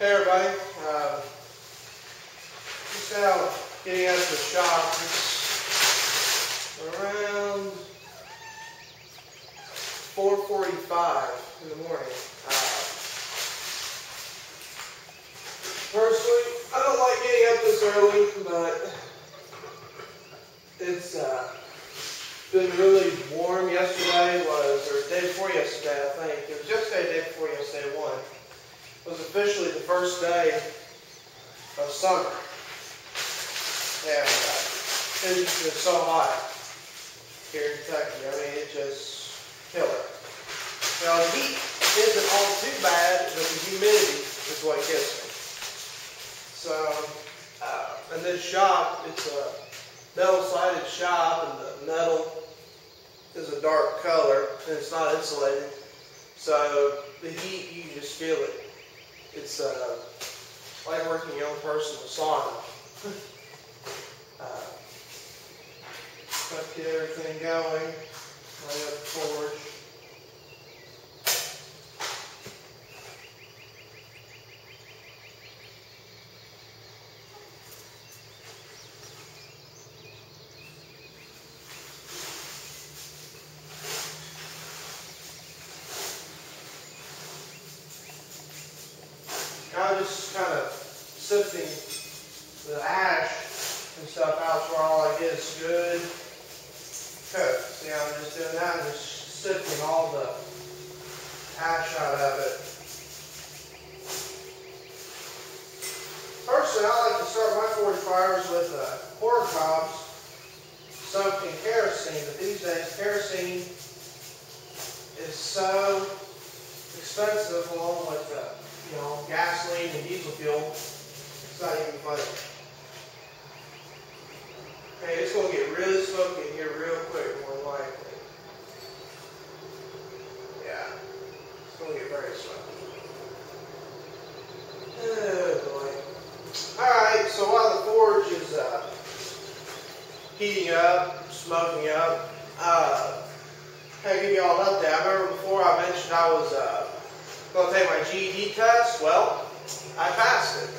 Hey everybody, just now getting out of the shop. It's around 4:45 in the morning. Personally, I don't like getting up this early, but it's been really warm. Yesterday or day before yesterday, I think. It was yesterday, day before yesterday, one. It was officially the first day of summer. And it's just so hot here in Kentucky. I mean, it's just killer. Now, the heat isn't all too bad, but the humidity is what gets me. So, in this shop, it's a metal-sided shop, and the metal is a dark color, and it's not insulated. So, the heat, you can just feel it. It's like working in your own personal sauna. Let's get everything going. Right up forward. I'm just kind of sifting the ash and stuff out so all I get is good coat. See how I'm just doing that? I'm just sifting all the ash out of it. Personally, I like to start my forage fires with corn cobs soaked in kerosene, but these days kerosene is so expensive along with gasoline and diesel fuel. It's not even funny. Okay, it's going to get really smoky in here real quick, more than likely. Yeah, it's going to get very smoky. Oh boy. Alright, so while the forge is heating up, smoking up, I'll give you all an update. I remember before I mentioned I was going to take my GED test. Well, I passed it.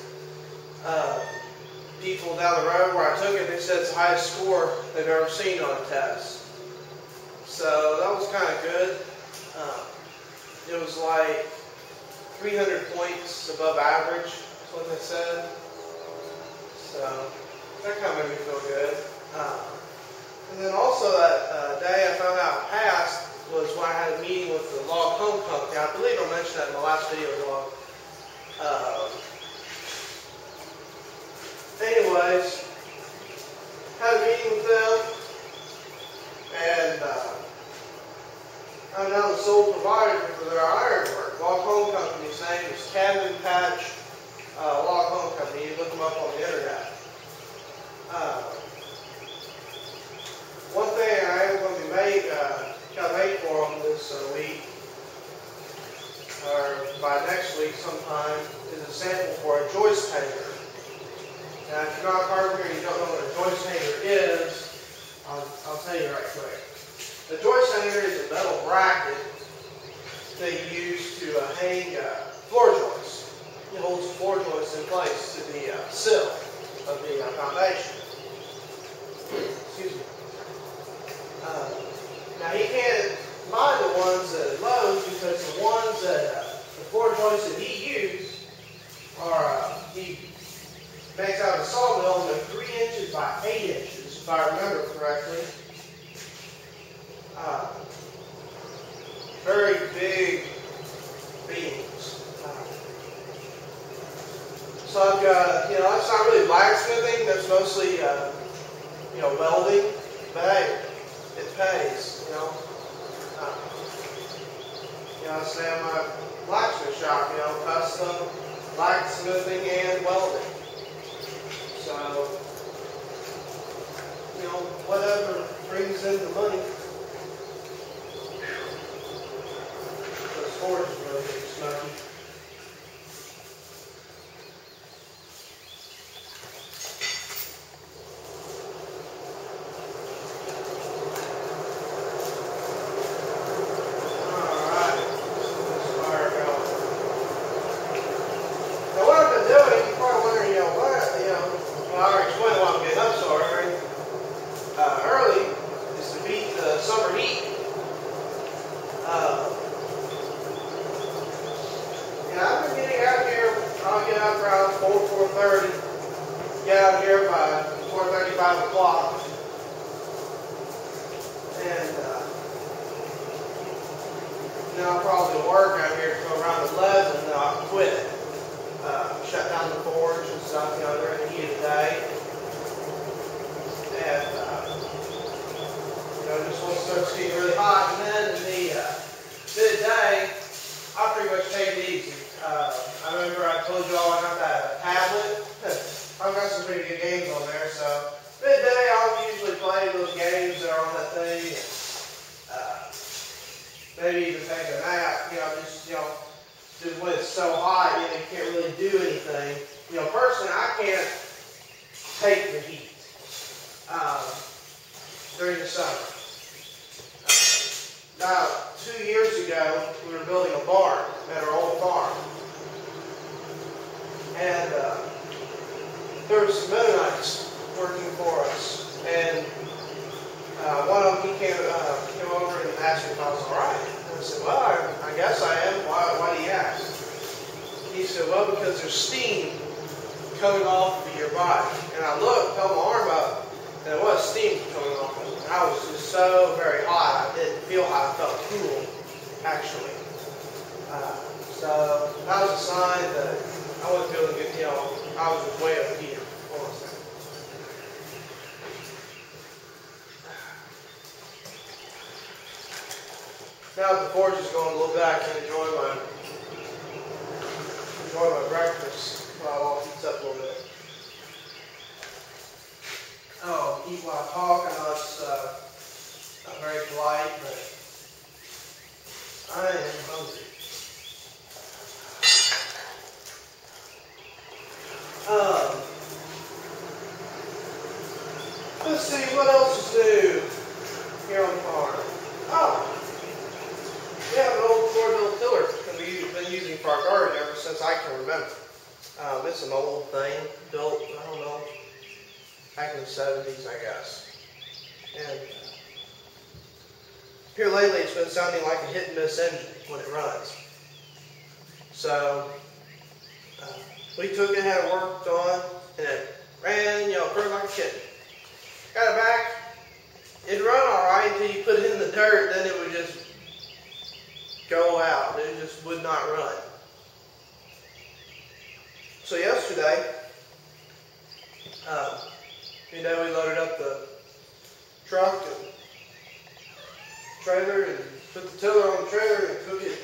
People down the road where I took it, they said it's the highest score they've ever seen on a test. So that was kind of good. It was like 300 points above average, that's what they said. So that kind of made me feel good. And then also that day I found out I passed was when I had a meeting with the Log Home Company. I believe I mentioned that in the last video blog. Anyways, had a meeting with them, and I'm now the sole provider for their ironwork. Log Home Company's name is Cabin Patch Log Home Company. You look them up on the internet. One thing I am going to make for them this week, or by next week sometime, is a sample for a joist hanger. Now, if you're not a carpenter and you don't know what a joist hanger is, I'll tell you right quick. The joist hanger is a metal bracket that you use to hang floor joists. It holds the floor joists in place to the sill of the foundation. Excuse me. Now, he can't buy the ones at Lowe's because the ones that the floor joists that he used are he makes out of a sawmill, and they're 3 inches by 8 inches, if I remember correctly. Very big beams. So I've got, it's not really blacksmithing, that's mostly, welding, but hey, it pays, I stay at my blacksmith shop, custom blacksmithing and welding. So, whatever brings in the money. This forge is really getting smoky. Alright, let's get this fire going. Now what get out of here by 4:30, 5 o'clock. And then I'll probably work out here until around 11, and then I'll quit. Shut down the forge and stuff, during the heat of the day. And, just once it starts getting really hot, and then in the midday, I pretty much take it easy. I remember I told you all I got that tablet. I've got some pretty good games on there, so midday I'll usually play those games that are on that thing. Maybe even take a nap, just when it's so hot, you can't really do anything. Personally, I can't take the heat during the summer. About 2 years ago, we were building a barn at our old farm. And there were some Mennonites working for us. And one of them, he came over and asked me if I was all right. And I said, well, I guess I am. Why do you ask? He said, well, because there's steam coming off of your body. And I looked, held my arm up, and there was steam coming off of it. I was just so very hot. I didn't feel hot. I felt cool, actually. So that was a sign that I wasn't feeling good. I was just way up here. Hold on a second. Now that the forge is going a little bit, I can enjoy my breakfast while it all heats up a little bit. Oh, eat while I talk. I know it's not very polite, but I am hungry. Let's see, what else is new here on the farm? Oh, we have an old four-wheel tiller that we've been using for our garden ever since I can remember. It's an old thing, built, I don't know, back in the 70s, I guess. And here lately it's been sounding like a hit and miss engine when it runs. So we took it, had it worked on, and it ran, pretty like a kitten. Got it back. It'd run all right until you put it in the dirt, then it would just go out. It just would not run. So yesterday, we loaded up the truck and trailer and put the tiller on the trailer and took it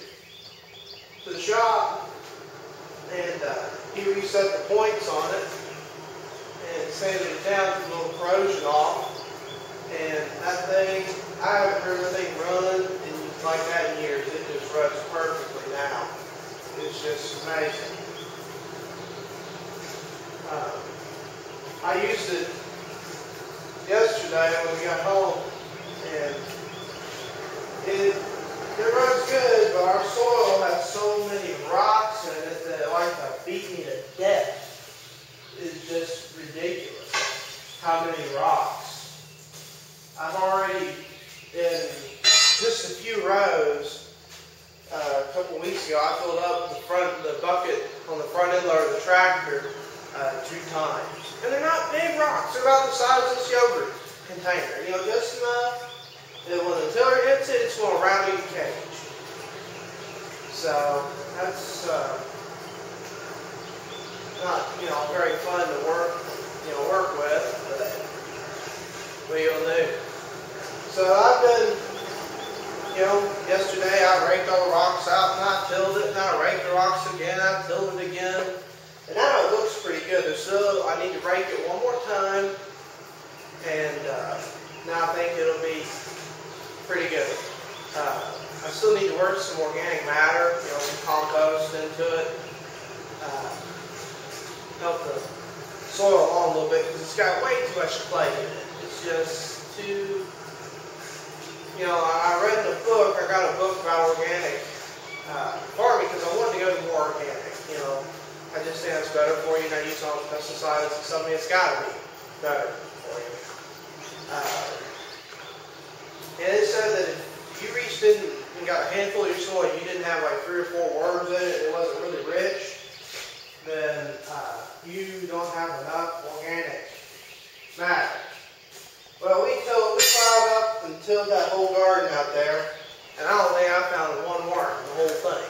to the shop. And he reset the points on it and sanded it down to a little corrosion off. And that thing, I haven't heard that thing run like that in years. It just runs perfectly now. It's just amazing. I used it yesterday when we got home, and it runs good, but our soil has so many rocks in it that like to beat me to death. It's just ridiculous how many rocks. I've already, in just a few rows, a couple weeks ago, I filled up the bucket on the front end loader of the tractor 2 times. And they're not big rocks. They're about the size of this yogurt container. Just enough that when the tiller hits it, it's going to round you the cage. So that's not, very fun to work with, but what you'll do. So I've been, yesterday I raked all the rocks out and I tilled it, and I raked the rocks again, I tilled it again. And now it looks pretty good. I need to rake it one more time, and now I think it'll be pretty good. I still need to work some organic matter, some compost into it, help the soil along a little bit, because it's got way too much clay in it. It's just too, I read in a book, I got a book about organic farming, because I wanted to go to more organic, I just think that's better for you, not use all the pesticides and something. It's got to be better for you. And it said that if you reached in and got a handful of your soil and you didn't have like 3 or 4 worms in it, and it wasn't really rich, then you don't have enough organic mowed that whole garden out there, and I don't think I found one worm in the whole thing.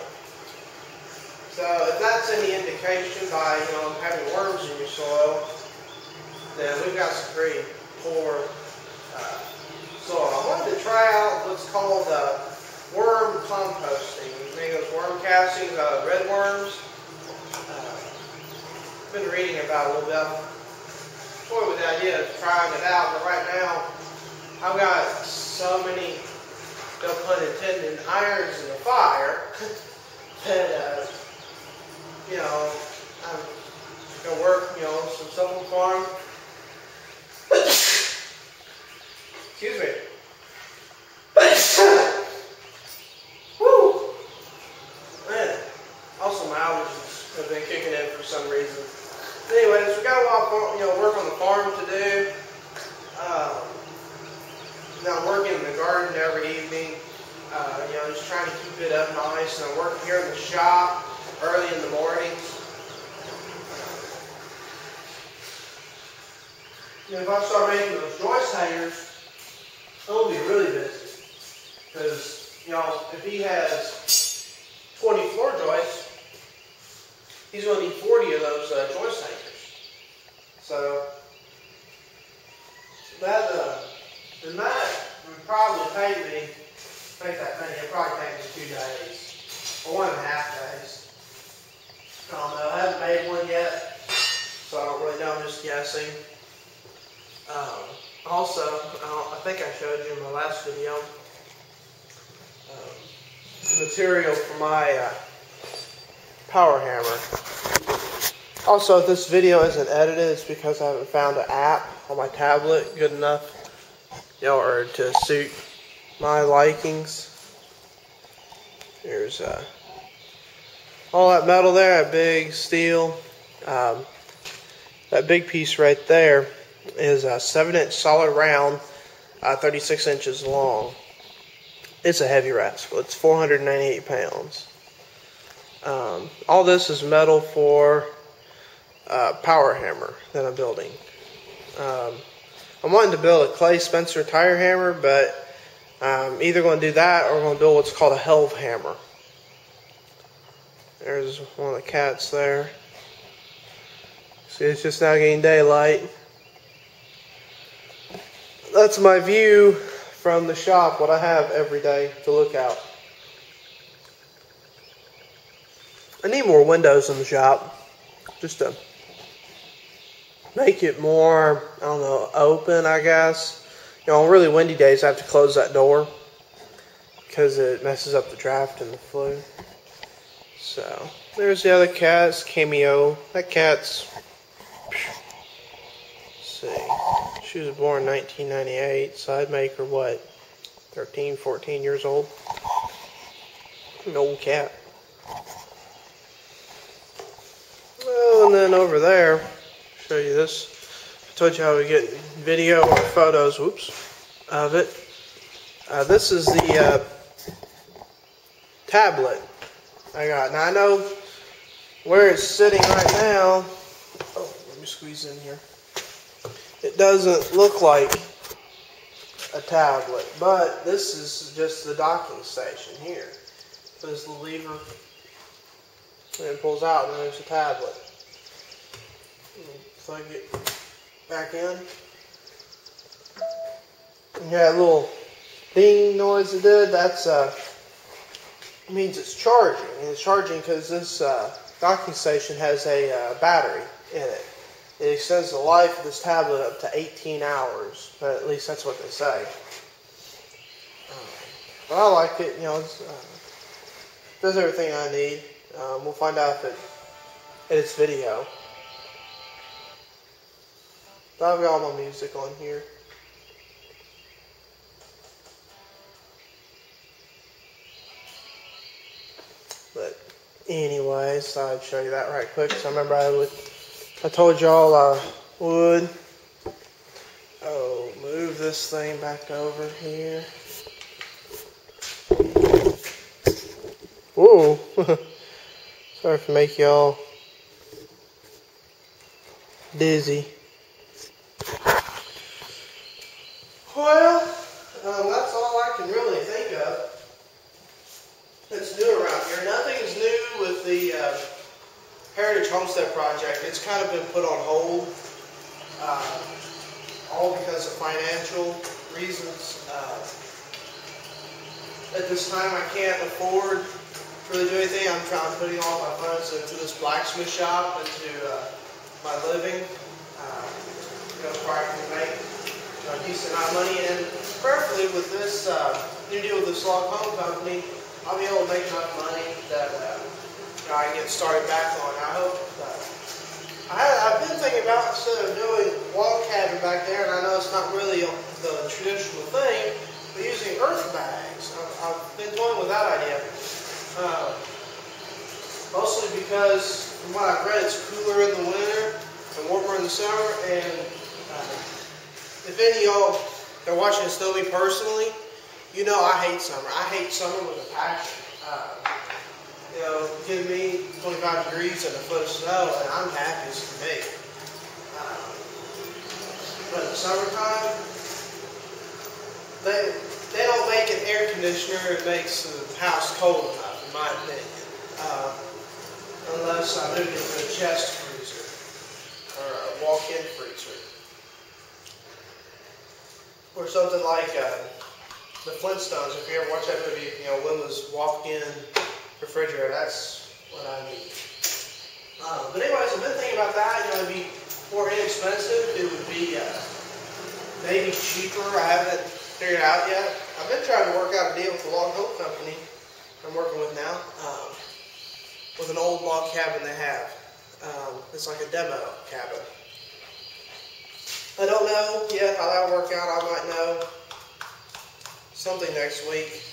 So if that's any indication by, having worms in your soil, then we've got some pretty poor soil. I wanted to try out what's called worm composting. You make those worm castings out of red worms. I've been reading about it a little bit. Toyed with the idea of trying it out, but right now I've got so many, no pun intended, irons in the fire that I'm gonna work, some stuff on the farm. Excuse me. Woo! Man, also my allergies have been kicking in for some reason. Anyways, we got a lot of work on the farm to do. Now I'm working in the garden every evening. Just trying to keep it up nice. And I'm working here in the shop early in the mornings. If I start making those joist hangers, it'll be really busy. Because, if he has 20 floor joists, he's going to need 40 of those joist hangers. So, that would probably take me, it'd probably take me 2 days, or 1.5 days. I don't know, I haven't made one yet, so I don't really know, I'm just guessing. Also, I think I showed you in my last video, material for my power hammer. Also, if this video isn't edited, it's because I haven't found an app on my tablet good enough, or to suit my likings. Here's all that metal there, that big steel. That big piece right there is a 7-inch solid round, 36 inches long. It's a heavy rascal. It's 498 pounds. All this is metal for power hammer that I'm building. I'm wanting to build a Clay Spencer tire hammer, but I'm either going to do that or I'm going to build what's called a helve hammer. There's one of the cats there. See, it's just now getting daylight. That's my view from the shop, what I have every day to look out. I need more windows in the shop, just to make it more, open, I guess. On really windy days, I have to close that door because it messes up the draft and the flue. So, there's the other cat's Cameo. That cat's, let's see, she was born in 1998, so I'd make her, 13, 14 years old? An old cat. Well, and then over there, show you this. I told you how we get video or photos, of it. This is the tablet I got. Now I know where it's sitting right now. Oh, let me squeeze in here. It doesn't look like a tablet, but this is just the docking station here. So this lever, and it pulls out, and then there's a tablet. Plug it back in. And that little ding noise it did, that's means it's charging. And it's charging because this docking station has a battery in it. It extends the life of this tablet up to 18 hours. But at least that's what they say. But I like it. Does everything I need. We'll find out if it edits video. But I've got all my music on here. But anyways, I'd show you that right quick. So I remember I told y'all I would. Oh, move this thing back over here. Whoa. Sorry if I make y'all dizzy. Well, That's all I can really think of that's new around here. Nothing is new with the Heritage Homestead Project. It's kind of been put on hold, all because of financial reasons. At this time, I can't afford to really do anything. I'm putting all my funds into this blacksmith shop, into my living, where I can make a decent amount of money. And prayerfully, with this new deal with this log home company, I'll be able to make enough money that I can get started back on. I hope. I've been thinking about, instead of doing log cabin back there, and I know it's not really the traditional thing, but using earth bags. I've been toying with that idea. Mostly because, from what I've read, it's cooler in the winter and warmer in the summer. And if any of y'all are watching this know me personally, you know I hate summer. I hate summer with a passion. Give me 25 degrees and a foot of snow, and I'm happy as can be. But in the summertime, they don't make an air conditioner that makes the house cold enough, in my opinion. Unless I move it into a chest freezer or a walk-in freezer. Or something like the Flintstones. If you ever watch that movie, Wilma's walk-in refrigerator, that's what I need. But anyways, I've been thinking about that. It'd be more inexpensive. It would be maybe cheaper. I haven't figured it out yet. I've been trying to work out a deal with the log home company I'm working with now, with an old log cabin they have. It's like a demo cabin. I don't know yet how that'll work out. I might know something next week.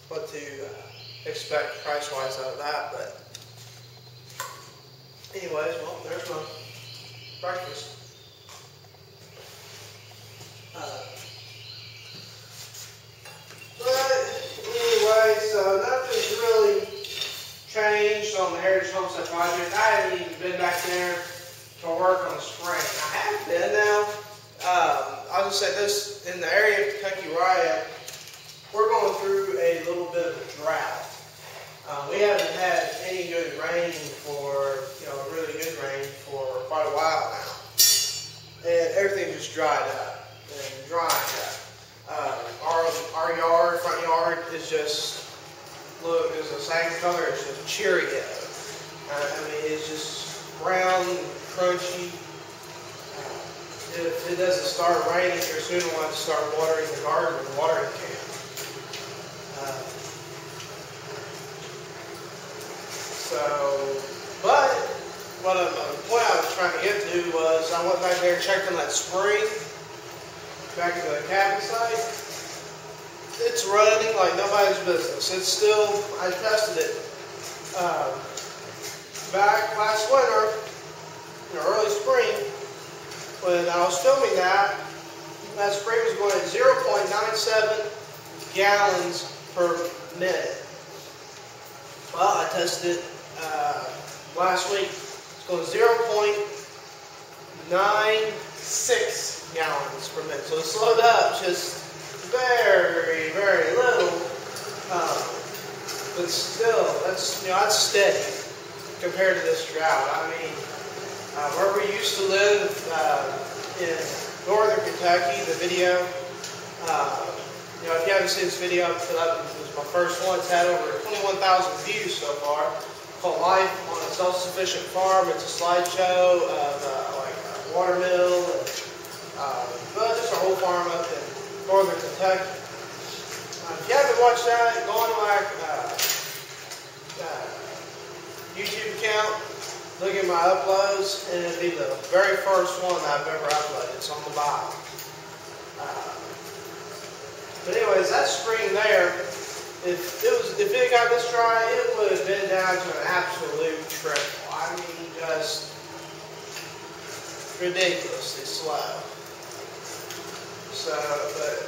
What to expect price-wise out of that, but anyways, well, there's my breakfast. But anyway, so nothing's really changed on the Heritage Homestead Project. I haven't even been back there to work on the spring. I have been now. I'll just say this, in the area of Kentucky where I am, we're going through a little bit of a drought. We haven't had any good rain really good rain for quite a while now. And everything just dried up and drying up. Our front yard is just, is the same color as just Cheerio. It's just brown, crunchy. If it doesn't start raining here soon, we'll have to start watering the garden with a watering can. But the point I was trying to get to was I went back there and checked on that spring back at the cabin site. It's running like nobody's business. It's still, I tested it back last winter, early spring, when I was filming that spring was going at 0.97 gallons per minute. Well, I tested it last week. It's going 0.96 gallons per minute. So it slowed up just very, very little. But still, that's steady compared to this drought. Where we used to live in northern Kentucky, the video, if you haven't seen this video, it was my first one. It's had over 21,000 views so far. Called Life on a Self-Sufficient Farm. It's a slideshow of a water mill, and just a whole farm up in northern Kentucky. If you haven't watched that, go on to my YouTube account, look at my uploads, and it'll be the very first one I've ever uploaded. It's on the bottom. But anyways, that spring there, if it got this dry, it would have been down to an absolute trickle. Just ridiculously slow.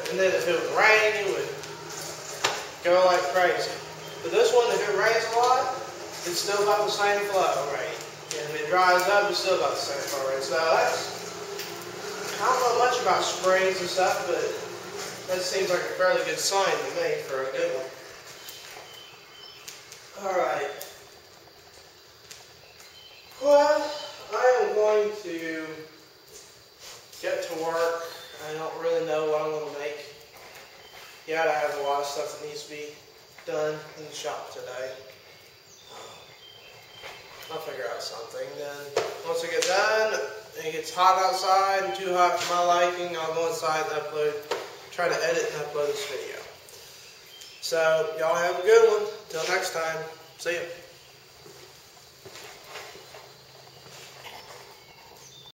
And then if it was raining, it would go like crazy. But this one, if it rains a lot, it's still about the same flow rate. And if it dries up, it's still about the same flow rate. So I don't know much about springs and stuff, but that seems like a fairly good sign to me for a good one. Alright. Well, I am going to get to work. I don't really know what I'm going to make. Yeah, I have a lot of stuff that needs to be done in the shop today. I'll figure out something. Then once I get done, and it gets hot outside and too hot for my liking, I'll go inside and try to edit and upload this video. So, y'all have a good one. Till next time. See ya.